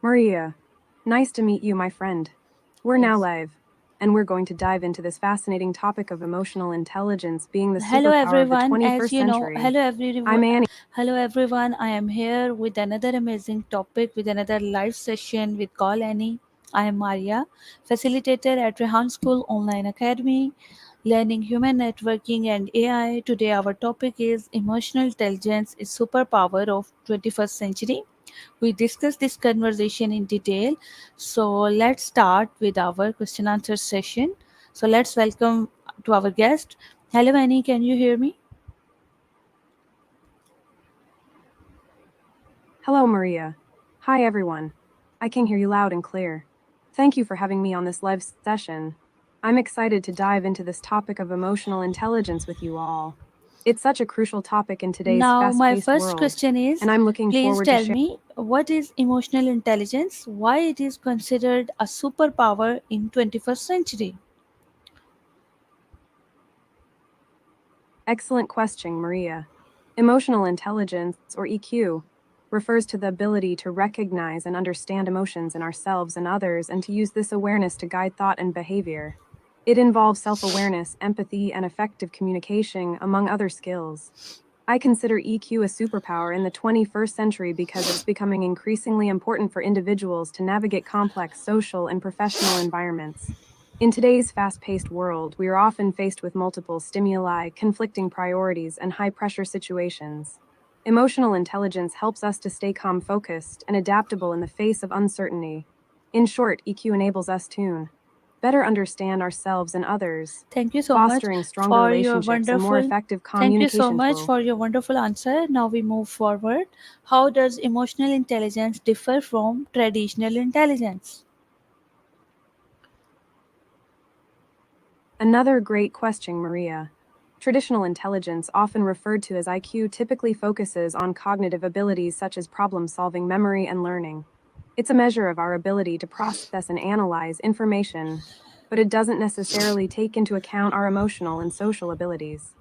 Maria, nice to meet you, my friend. We're now Yes. live, and we're going to dive into this fascinating topic of emotional intelligence being the Hello superpower of the everyone. As 21st you know, century. I'm Annie. hello everyone. I am here with another amazing topic with another live session with CallAnnie. I am Maria, facilitator at Rehan School Online Academy, learning human networking and AI. Today our topic is emotional intelligence is superpower of 21st century. We discussed this conversation in detail. So let's start with our question answer session. So let's welcome to our guest. Hello Annie, can you hear me? Hello, Maria. Hi, everyone. I can hear you loud and clear. Thank you for having me on this live session. I'm excited to dive into this topic of emotional intelligence with you all. It's such a crucial topic in today's Now fast my paced first world, question is, and I'm looking please forward to tell sharing. me what is emotional intelligence? Why it is considered a superpower in 21st century? Excellent question, Maria. Emotional intelligence, or EQ, refers to the ability to recognize and understand emotions in ourselves and others and to use this awareness to guide thought and behavior. It involves self awareness, empathy, and effective communication, among other skills. I consider EQ a superpower in the 21st century because it's becoming increasingly important for individuals to navigate complex social and professional environments. In today's fast paced world, we are often faced with multiple stimuli, conflicting priorities, and high pressure situations. Emotional intelligence helps us to stay calm, focused, and adaptable in the face of uncertainty. In short, EQ enables us to better understand ourselves and others, Thank you so much fostering stronger for your relationships and more wonderful effective Thank you so communication much tools. for your wonderful answer. Now we move forward. How does emotional intelligence differ from traditional intelligence? Another great question, Maria. Traditional intelligence, often referred to as IQ, typically focuses on cognitive abilities such as problem solving, memory, and learning. It's a measure of our ability to process and analyze information, but it doesn't necessarily take into account our emotional and social abilities.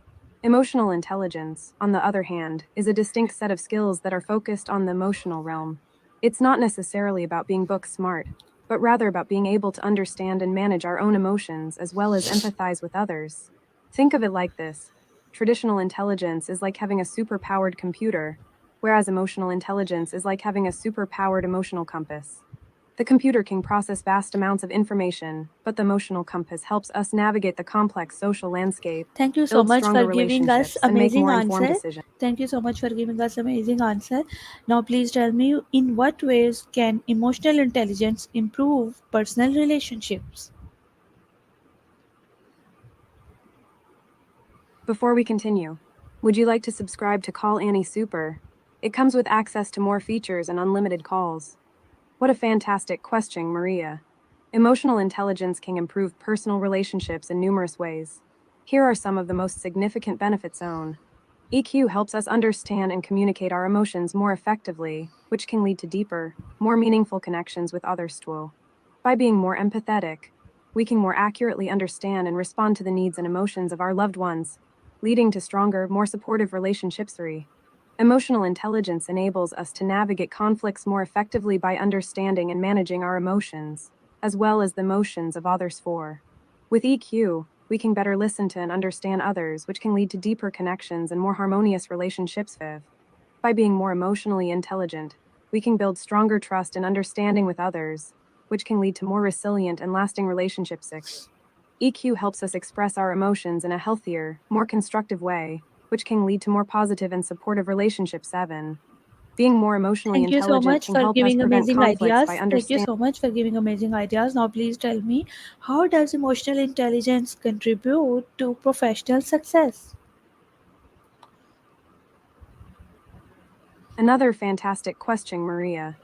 Emotional intelligence, on the other hand, is a distinct set of skills that are focused on the emotional realm. It's not necessarily about being book smart, but rather about being able to understand and manage our own emotions as well as empathize with others. Think of it like this: traditional intelligence is like having a super powered computer, whereas emotional intelligence is like having a super powered emotional compass. The computer can process vast amounts of information, but the emotional compass helps us navigate the complex social landscape, Thank you so build much stronger for giving us relationships, and make amazing more informed answer. decisions. Thank you so much for giving us amazing answer. Now please tell me in what ways can emotional intelligence improve personal relationships? Before we continue, would you like to subscribe to Call Annie Super? It comes with access to more features and unlimited calls. What a fantastic question, Maria. Emotional intelligence can improve personal relationships in numerous ways. Here are some of the most significant benefits own. EQ helps us understand and communicate our emotions more effectively, which can lead to deeper, more meaningful connections with others too. By being more empathetic, we can more accurately understand and respond to the needs and emotions of our loved ones, leading to stronger, more supportive relationships. 3. Emotional intelligence enables us to navigate conflicts more effectively by understanding and managing our emotions, as well as the emotions of others. 4. With EQ, we can better listen to and understand others, which can lead to deeper connections and more harmonious relationships. 5. By being more emotionally intelligent, we can build stronger trust and understanding with others, which can lead to more resilient and lasting relationships. 6. EQ helps us express our emotions in a healthier, more constructive way, which can lead to more positive and supportive relationships. 7. Being more emotionally Thank you so intelligent much can for help us giving prevent amazing conflicts by ideas. Thank you understanding. so much for giving amazing ideas. Now please tell me, how does emotional intelligence contribute to professional success? Another fantastic question, Maria.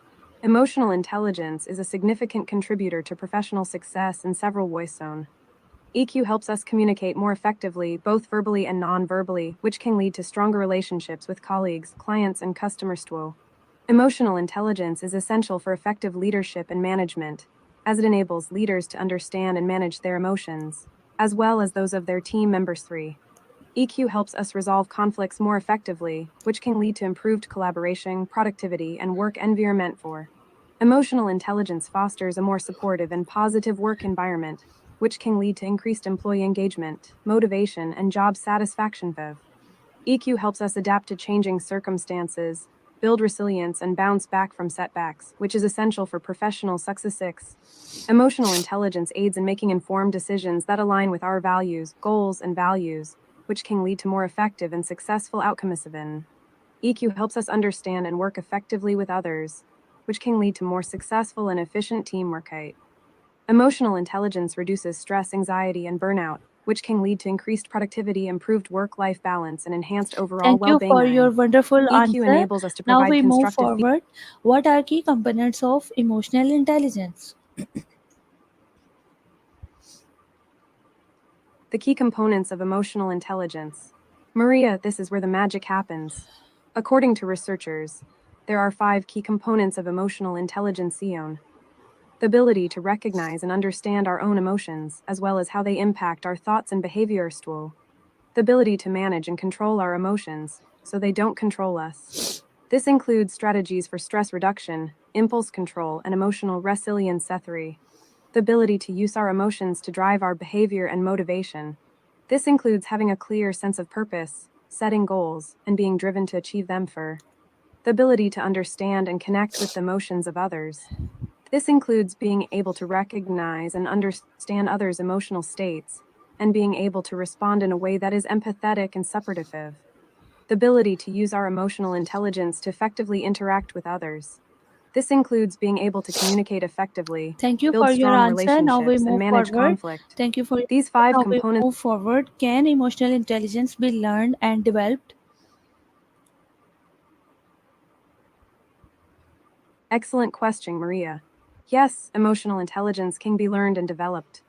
Emotional intelligence is a significant contributor to professional success in several ways. EQ helps us communicate more effectively, both verbally and non-verbally, which can lead to stronger relationships with colleagues, clients, and customers too. Emotional intelligence is essential for effective leadership and management, as it enables leaders to understand and manage their emotions, as well as those of their team members. 3. EQ helps us resolve conflicts more effectively, which can lead to improved collaboration, productivity, and work environment. 4. Emotional intelligence fosters a more supportive and positive work environment, which can lead to increased employee engagement, motivation, and job satisfaction. EQ helps us adapt to changing circumstances, build resilience, and bounce back from setbacks, which is essential for professional success. 6. Emotional intelligence aids in making informed decisions that align with our values, goals, and values, which can lead to more effective and successful outcomes. 7. EQ helps us understand and work effectively with others, which can lead to more successful and efficient teamwork. 8. Emotional intelligence reduces stress, anxiety, and burnout, which can lead to increased productivity, improved work-life balance, and enhanced overall Thank you well-being. for your 9. wonderful EQ answer. enables us to Now provide we move constructive forward. What are key components of emotional intelligence? The key components of emotional intelligence. Maria, this is where the magic happens. According to researchers, there are 5 key components of emotional intelligence. The ability to recognize and understand our own emotions, as well as how they impact our thoughts and behaviors. The ability to manage and control our emotions, so they don't control us. This includes strategies for stress reduction, impulse control, and emotional resilience. 3. The ability to use our emotions to drive our behavior and motivation. This includes having a clear sense of purpose, setting goals, and being driven to achieve them. 4. The ability to understand and connect with the emotions of others. This includes being able to recognize and understand others' emotional states, and being able to respond in a way that is empathetic and supportive. The ability to use our emotional intelligence to effectively interact with others. This includes being able to communicate effectively, Thank you build for your strong answer. Now we relationships, and move manage forward. conflict. Thank you for your These answer. 5 Now we components. move forward. Can emotional intelligence be learned and developed? Excellent question, Maria. Yes, emotional intelligence can be learned and developed.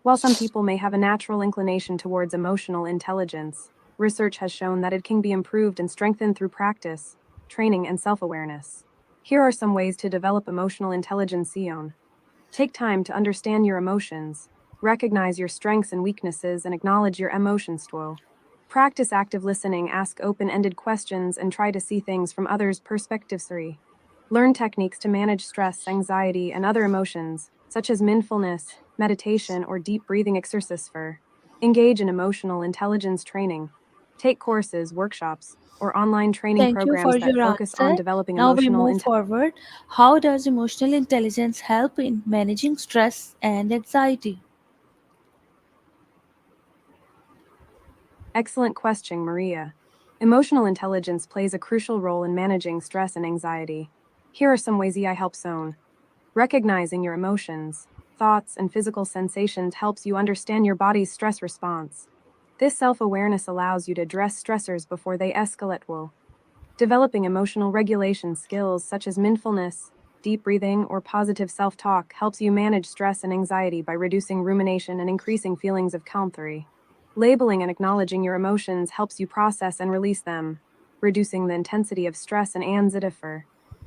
While some people may have a natural inclination towards emotional intelligence, research has shown that it can be improved and strengthened through practice, training, and self-awareness. Here are some ways to develop emotional intelligence. Take time to understand your emotions, recognize your strengths and weaknesses, and acknowledge your emotions. Practice active listening, ask open-ended questions, and try to see things from others' perspectives. 3. Learn techniques to manage stress, anxiety, and other emotions, such as mindfulness, meditation, or deep breathing exercise. 4. Engage in emotional intelligence training. Take courses, workshops, or online training Thank you for programs that your focus on answer. developing Now we emotional move intelligence. forward. How does emotional intelligence help in managing stress and anxiety? Excellent question, Maria. Emotional intelligence plays a crucial role in managing stress and anxiety. Here are some ways EI helps. Recognizing your emotions, thoughts, and physical sensations helps you understand your body's stress response. This self-awareness allows you to address stressors before they escalate. Developing emotional regulation skills such as mindfulness, deep breathing, or positive self-talk helps you manage stress and anxiety by reducing rumination and increasing feelings of calm. 3. Labeling and acknowledging your emotions helps you process and release them, reducing the intensity of stress and anxiety. 4.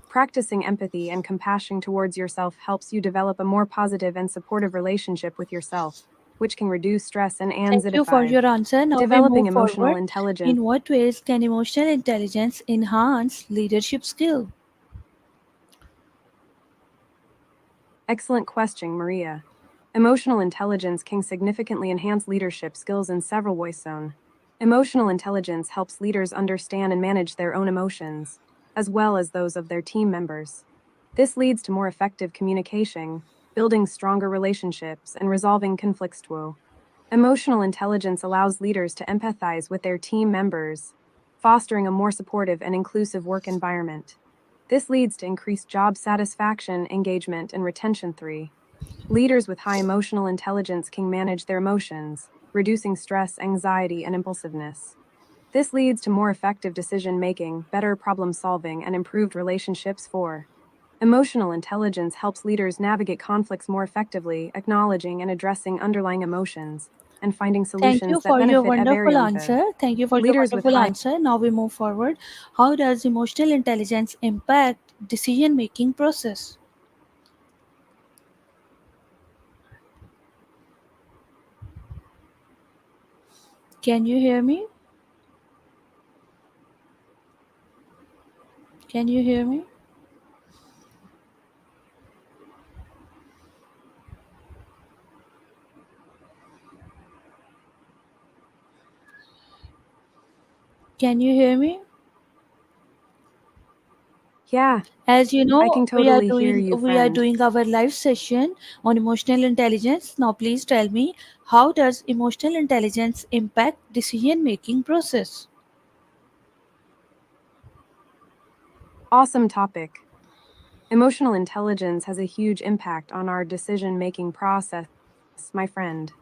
Practicing empathy and compassion towards yourself helps you develop a more positive and supportive relationship with yourself, which can reduce stress and Thank anxiety. you for 5. your answer. Now we Developing move emotional forward. intelligence. In what ways can emotional intelligence enhance leadership skill? Excellent question, Maria. Emotional intelligence can significantly enhance leadership skills in several ways. Emotional intelligence helps leaders understand and manage their own emotions, as well as those of their team members. This leads to more effective communication, building stronger relationships, and resolving conflicts. Emotional intelligence allows leaders to empathize with their team members, fostering a more supportive and inclusive work environment. This leads to increased job satisfaction, engagement, and retention. 3. Leaders with high emotional intelligence can manage their emotions, reducing stress, anxiety, and impulsiveness. This leads to more effective decision making, better problem solving, and improved relationships. 4. Emotional intelligence helps leaders navigate conflicts more effectively, acknowledging and addressing underlying emotions, and finding Thank you solutions that for your benefit wonderful everyone. answer. Thank you for your Leaders with wonderful high answer. Now we move forward. How does emotional intelligence impact decision making process? Can you hear me? Can you hear me? Can you hear me? Yeah, As you I know, can totally hear you, we are friend. doing our live session on emotional intelligence. Now please tell me, how does emotional intelligence impact decision making process? Awesome topic. Emotional intelligence has a huge impact on our decision making process, my friend.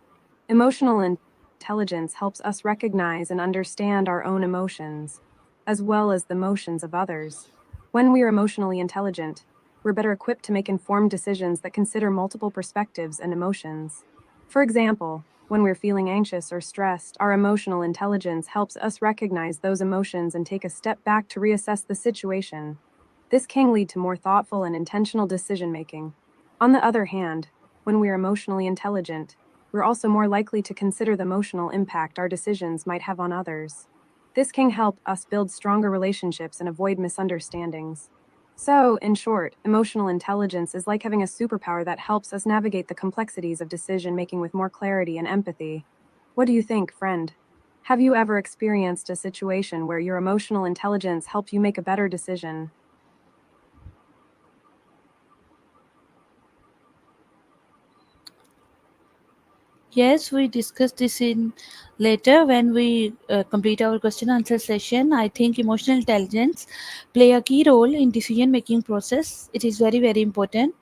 Emotional intelligence helps us recognize and understand our own emotions, as well as the emotions of others. When we are emotionally intelligent, we're better equipped to make informed decisions that consider multiple perspectives and emotions. For example, when we're feeling anxious or stressed, our emotional intelligence helps us recognize those emotions and take a step back to reassess the situation. This can lead to more thoughtful and intentional decision making. On the other hand, when we are emotionally intelligent, we're also more likely to consider the emotional impact our decisions might have on others. This can help us build stronger relationships and avoid misunderstandings. So, in short, emotional intelligence is like having a superpower that helps us navigate the complexities of decision making with more clarity and empathy. What do you think, friend? Have you ever experienced a situation where your emotional intelligence helped you make a better decision? Yes, we discuss this in later when we complete our question answer session. I think emotional intelligence play a key role in decision making process. It is very important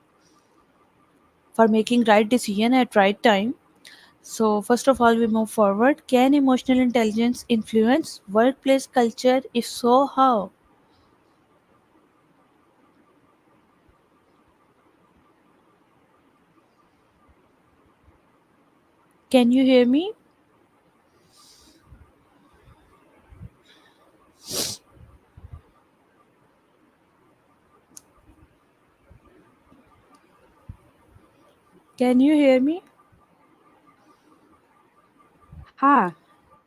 for making right decision at right time. So first of all, we move forward. Can emotional intelligence influence workplace culture? If so, how? Can you hear me? Can you hear me? Ha,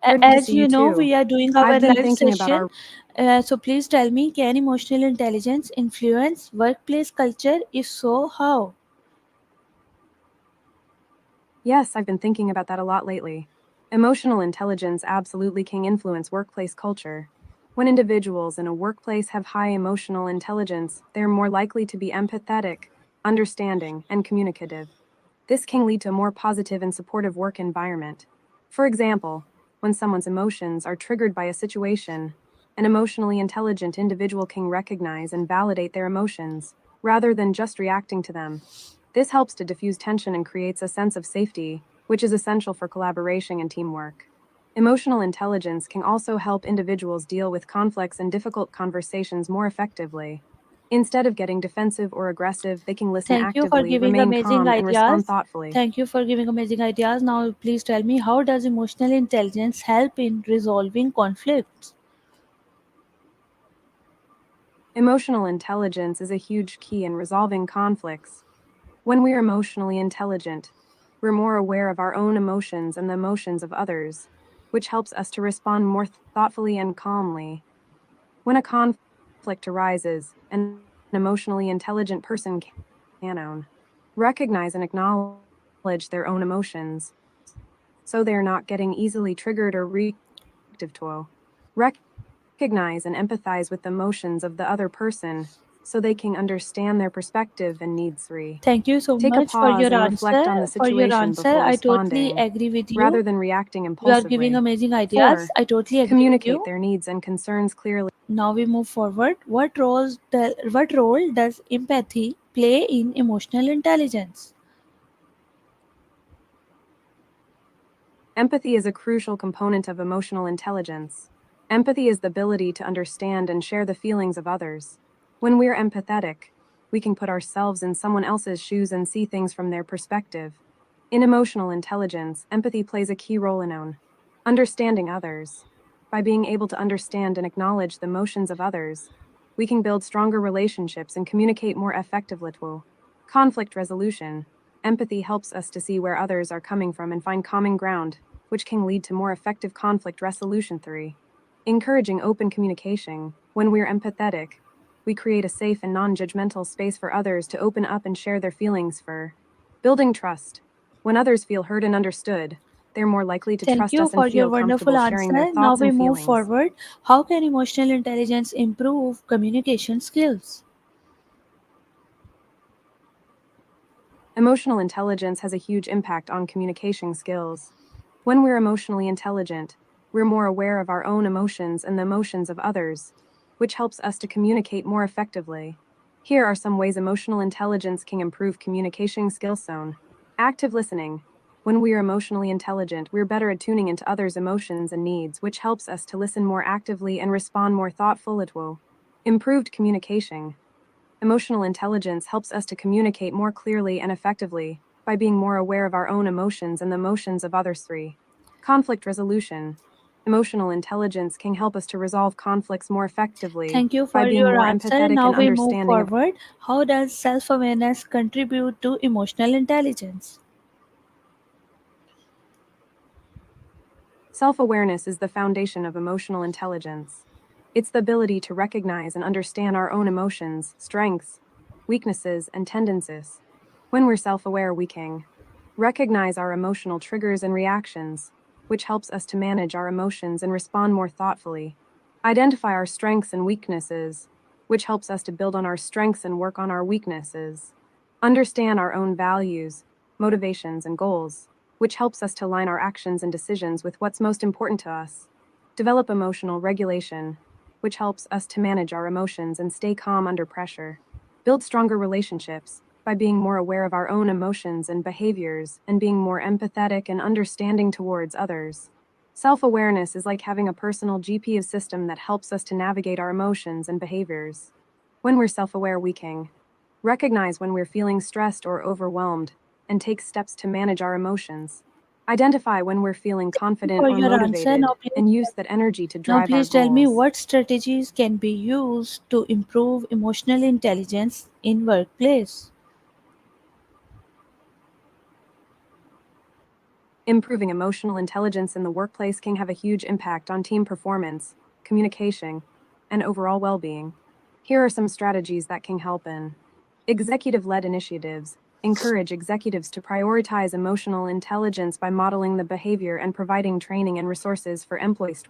good to As see you you know, too. we are doing I've our been live thinking about session. our. So please tell me, can emotional intelligence influence workplace culture? If so, how? Yes, I've been thinking about that a lot lately. Emotional intelligence absolutely can influence workplace culture. When individuals in a workplace have high emotional intelligence, they're more likely to be empathetic, understanding, and communicative. This can lead to a more positive and supportive work environment. For example, when someone's emotions are triggered by a situation, an emotionally intelligent individual can recognize and validate their emotions, rather than just reacting to them. This helps to diffuse tension and creates a sense of safety, which is essential for collaboration and teamwork. Emotional intelligence can also help individuals deal with conflicts and difficult conversations more effectively. Instead of getting defensive or aggressive, they can listen Thank you for actively, giving remain amazing calm, and respond ideas. thoughtfully. Thank you for giving amazing ideas. Now, please tell me, how does emotional intelligence help in resolving conflicts? Emotional intelligence is a huge key in resolving conflicts. When we're emotionally intelligent, we're more aware of our own emotions and the emotions of others, which helps us to respond more thoughtfully and calmly. When a conflict arises, an emotionally intelligent person can recognize and acknowledge their own emotions, so they're not getting easily triggered or reactive to. Recognize and empathize with the emotions of the other person, so they can understand their perspective and needs. 3. Thank you so Take a much for pause your and reflect answer. on the For your situation answer, before I totally responding, agree with rather you. than reacting You are giving impulsively. amazing ideas. 4. I totally agree with Communicate you. their needs and concerns clearly. Now we move forward. What role does empathy play in emotional intelligence? Empathy is a crucial component of emotional intelligence. Empathy is the ability to understand and share the feelings of others. When we're empathetic, we can put ourselves in someone else's shoes and see things from their perspective. In emotional intelligence, empathy plays a key role in understanding others. By being able to understand and acknowledge the emotions of others, we can build stronger relationships and communicate more effectively. Conflict resolution. Empathy helps us to see where others are coming from and find common ground, which can lead to more effective conflict resolution. 3. Encouraging open communication. When we're empathetic, we create a safe and non judgmental space for others to open up and share their feelings. For building trust. When others feel heard and understood, They're more likely to Thank trust you us and for your feel wonderful comfortable sharing their answer. Now thoughts we and move feelings. forward. How can emotional intelligence improve communication skills? Emotional intelligence has a huge impact on communication skills. When we're emotionally intelligent, we're more aware of our own emotions and the emotions of others, which helps us to communicate more effectively. Here are some ways emotional intelligence can improve communication skills. Active listening. When we are emotionally intelligent, we're better at tuning into others' emotions and needs, which helps us to listen more actively and respond more thoughtfully. Improved communication. Emotional intelligence helps us to communicate more clearly and effectively by being more aware of our own emotions and the emotions of others. Conflict resolution. Emotional intelligence can help us to resolve conflicts more effectively Thank you by for being your more answer. empathetic Now and we move understanding of. forward. How does self awareness contribute to emotional intelligence? Self-awareness is the foundation of emotional intelligence. It's the ability to recognize and understand our own emotions, strengths, weaknesses, and tendencies. When we're self-aware, we can recognize our emotional triggers and reactions, which helps us to manage our emotions and respond more thoughtfully. Identify our strengths and weaknesses, which helps us to build on our strengths and work on our weaknesses. Understand our own values, motivations, and goals, which helps us to align our actions and decisions with what's most important to us. Develop emotional regulation, which helps us to manage our emotions and stay calm under pressure. Build stronger relationships by being more aware of our own emotions and behaviors and being more empathetic and understanding towards others. Self-awareness is like having a personal GPS system that helps us to navigate our emotions and behaviors. When we're self-aware, we can recognize when we're feeling stressed or overwhelmed and take steps to manage our emotions. Identify when we're feeling confident For or your answer, motivated and use that energy to now drive our please tell me goals. what strategies can be used to improve emotional intelligence in workplace. Improving emotional intelligence in the workplace can have a huge impact on team performance, communication, and overall well-being. Here are some strategies that can help in executive-led initiatives. Encourage executives to prioritize emotional intelligence by modeling the behavior and providing training and resources for employees.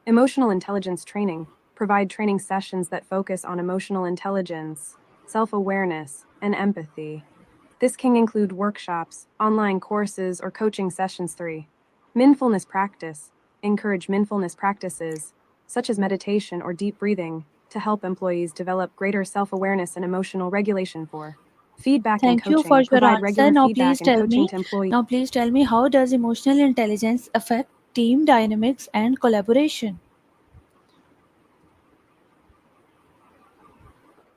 Emotional intelligence training. Provide training sessions that focus on emotional intelligence, self-awareness, and empathy. This can include workshops, online courses, or coaching sessions. Mindfulness practice. Encourage mindfulness practices, such as meditation or deep breathing, to help employees develop greater self-awareness and emotional regulation. Feedback and Thank you for coaching. your Provide answer. regular Now feedback please and tell coaching me to employees. now please tell me how does emotional intelligence affect team dynamics and collaboration?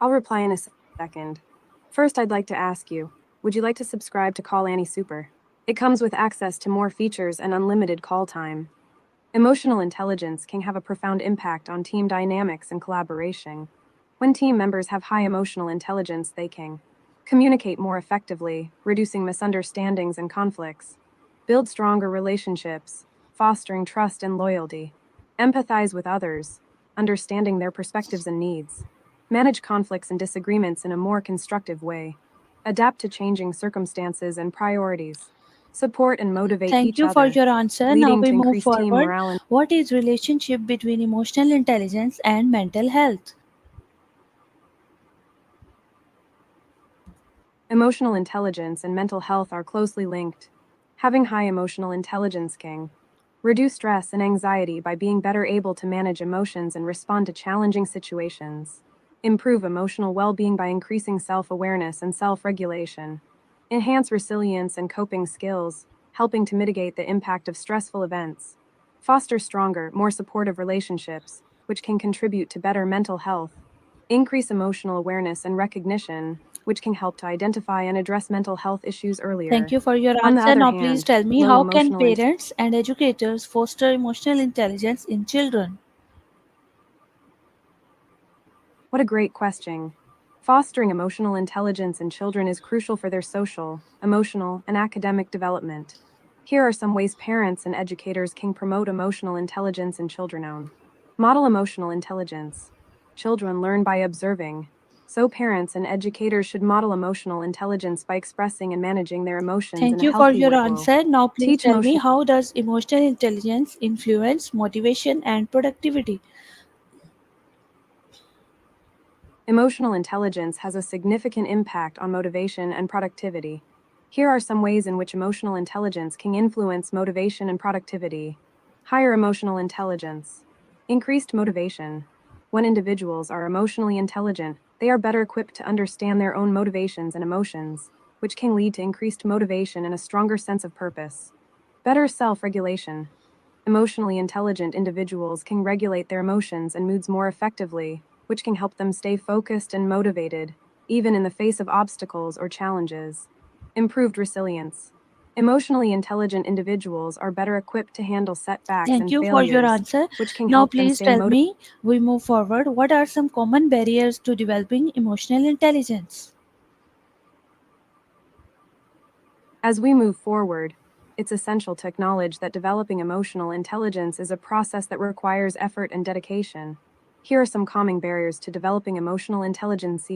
I'll reply in a second. First, I'd like to ask you, would you like to subscribe to CallAnnie Super? It comes with access to more features and unlimited call time. Emotional intelligence can have a profound impact on team dynamics and collaboration. When team members have high emotional intelligence, they can communicate more effectively, reducing misunderstandings and conflicts, build stronger relationships, fostering trust and loyalty, empathize with others, understanding their perspectives and needs, manage conflicts and disagreements in a more constructive way, adapt to changing circumstances and priorities, support and motivate Thank each you for other, your answer. Now leading we to move increased team forward. morale and What is relationship between emotional intelligence and mental health? emotional intelligence and mental health are closely linked. Having high emotional intelligence can reduce stress and anxiety by being better able to manage emotions and respond to challenging situations, improve emotional well-being by increasing self-awareness and self-regulation, enhance resilience and coping skills, helping to mitigate the impact of stressful events, foster stronger, more supportive relationships, which can contribute to better mental health, increase emotional awareness and recognition, which can help to identify and address mental health issues Thank earlier. you for your On the answer. other Now please hand, tell me low how can emotional intelligence. parents and educators foster emotional intelligence in children? What a great question. Fostering emotional intelligence in children is crucial for their social, emotional, and academic development. Here are some ways parents and educators can promote emotional intelligence in children. Model emotional intelligence. Children learn by observing, So parents and educators should model emotional intelligence by expressing and managing their emotions in Thank a you for healthy your way. answer. Now, please Teach tell me, emotional how does emotional intelligence influence motivation and productivity? Emotional intelligence has a significant impact on motivation and productivity. Here are some ways in which emotional intelligence can influence motivation and productivity. Higher emotional intelligence. Increased motivation. When individuals are emotionally intelligent, they are better equipped to understand their own motivations and emotions, which can lead to increased motivation and a stronger sense of purpose. Better self-regulation. Emotionally intelligent individuals can regulate their emotions and moods more effectively, which can help them stay focused and motivated, even in the face of obstacles or challenges. Improved resilience. Emotionally intelligent individuals are better equipped to handle setbacks Thank and you for your failures, answer. which can Now, help them please stay tell motivated. me, we move forward, what are some common barriers to developing emotional intelligence? As we move forward, it's essential to acknowledge that developing emotional intelligence is a process that requires effort and dedication. Here are some common barriers to developing emotional intelligence.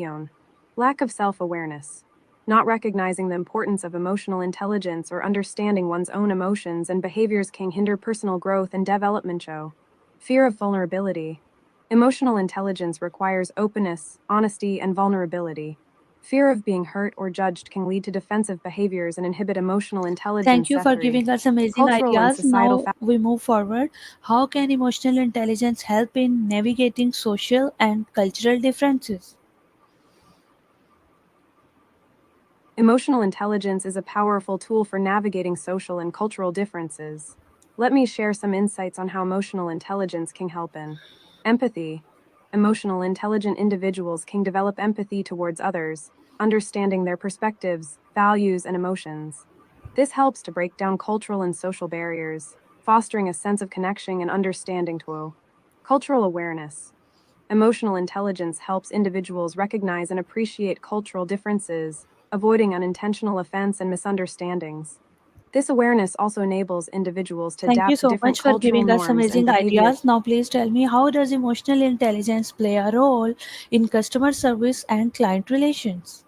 Lack of self-awareness. Not recognizing the importance of emotional intelligence or understanding one's own emotions and behaviors can hinder personal growth and development. Fear of vulnerability. Emotional intelligence requires openness, honesty, and vulnerability. Fear of being hurt or judged can lead to defensive behaviors and inhibit emotional Thank intelligence. you for giving us amazing Cultural and ideas. societal Now, factors. we move forward. How can emotional intelligence help in navigating social and cultural differences? Emotional intelligence is a powerful tool for navigating social and cultural differences. Let me share some insights on how emotional intelligence can help in empathy. Emotional intelligent individuals can develop empathy towards others, understanding their perspectives, values, and emotions. This helps to break down cultural and social barriers, fostering a sense of connection and understanding. Cultural awareness. Emotional intelligence helps individuals recognize and appreciate cultural differences, avoiding unintentional offense and misunderstandings. This awareness also enables individuals to Thank you adapt to so different much for cultural giving us norms and amazing behaviors. ideas. Now, please tell me, how does emotional intelligence play a role in customer service and client relations?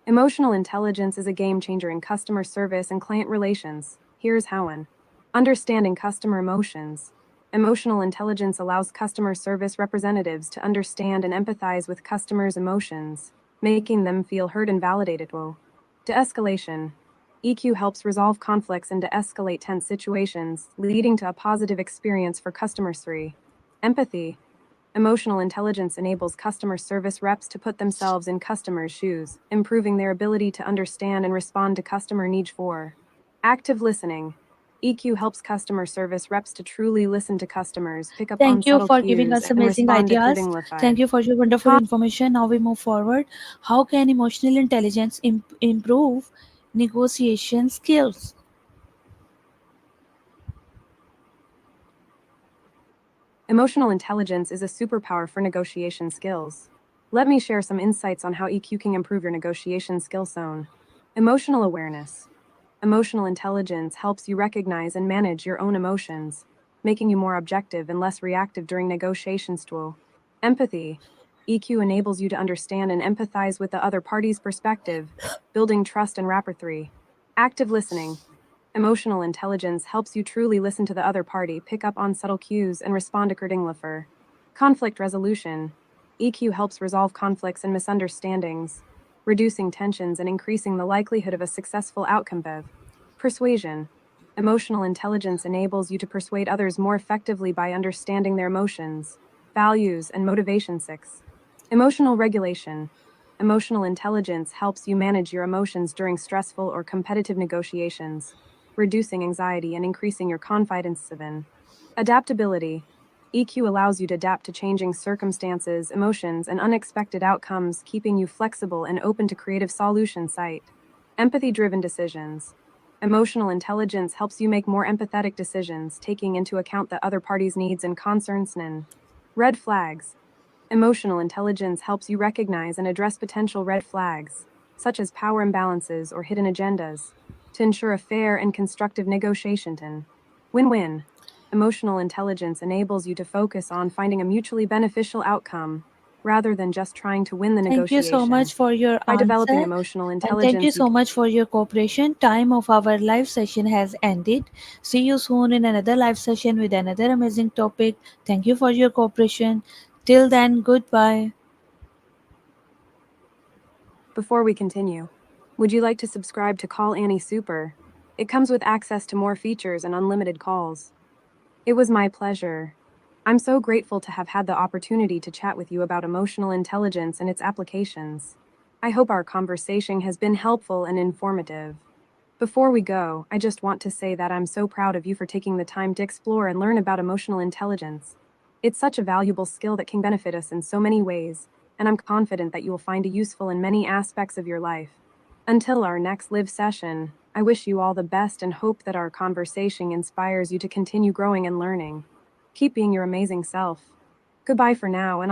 Emotional intelligence is a game changer in customer service and client relations. Here's how in understanding customer emotions. Emotional intelligence allows customer service representatives to understand and empathize with customers' emotions, making them feel heard and validated. De-escalation. EQ helps resolve conflicts and de-escalate tense situations, leading to a positive experience for customers. Empathy. Emotional intelligence enables customer service reps to put themselves in customers' shoes, improving their ability to understand and respond to customer needs. Active listening. EQ helps customer service reps to truly listen to customers, pick up on Thank you subtle for giving cues, us and amazing respond ideas. accordingly. Thank you for your wonderful information. Now we move forward. How can emotional intelligence improve negotiation skills? Emotional intelligence is a superpower for negotiation skills. Let me share some insights on how EQ can improve your negotiation skill zone. Emotional awareness. Emotional intelligence helps you recognize and manage your own emotions, making you more objective and less reactive during negotiations. Empathy. EQ enables you to understand and empathize with the other party's perspective, building trust and rapport. Active listening. Emotional intelligence helps you truly listen to the other party, pick up on subtle cues, and respond accordingly. Conflict resolution. EQ helps resolve conflicts and misunderstandings, reducing tensions and increasing the likelihood of a successful outcome. Persuasion. Emotional intelligence enables you to persuade others more effectively by understanding their emotions, values, and motivation. Emotional regulation. Emotional intelligence helps you manage your emotions during stressful or competitive negotiations, reducing anxiety and increasing your confidence. Adaptability. EQ allows you to adapt to changing circumstances, emotions, and unexpected outcomes, keeping you flexible and open to creative solutions. Empathy-driven decisions. Emotional intelligence helps you make more empathetic decisions, taking into account the other party's needs and concerns. Red flags. Emotional intelligence helps you recognize and address potential red flags, such as power imbalances or hidden agendas, to ensure a fair and constructive negotiation. Win-win. Emotional intelligence enables you to focus on finding a mutually beneficial outcome rather than just trying to win the Thank you so negotiation. much for your By developing answer. emotional And thank you intelligence, you so much for your cooperation. Time of our live session has ended. See you soon in another live session with another amazing topic. Thank you for your cooperation. Till then, goodbye. Before we continue, would you like to subscribe to Call Annie Super? It comes with access to more features and unlimited calls. It was my pleasure. I'm so grateful to have had the opportunity to chat with you about emotional intelligence and its applications. I hope our conversation has been helpful and informative. Before we go, I just want to say that I'm so proud of you for taking the time to explore and learn about emotional intelligence. It's such a valuable skill that can benefit us in so many ways, and I'm confident that you will find it useful in many aspects of your life. Until our next live session, I wish you all the best and hope that our conversation inspires you to continue growing and learning. Keep being your amazing self. Goodbye for now, and I'll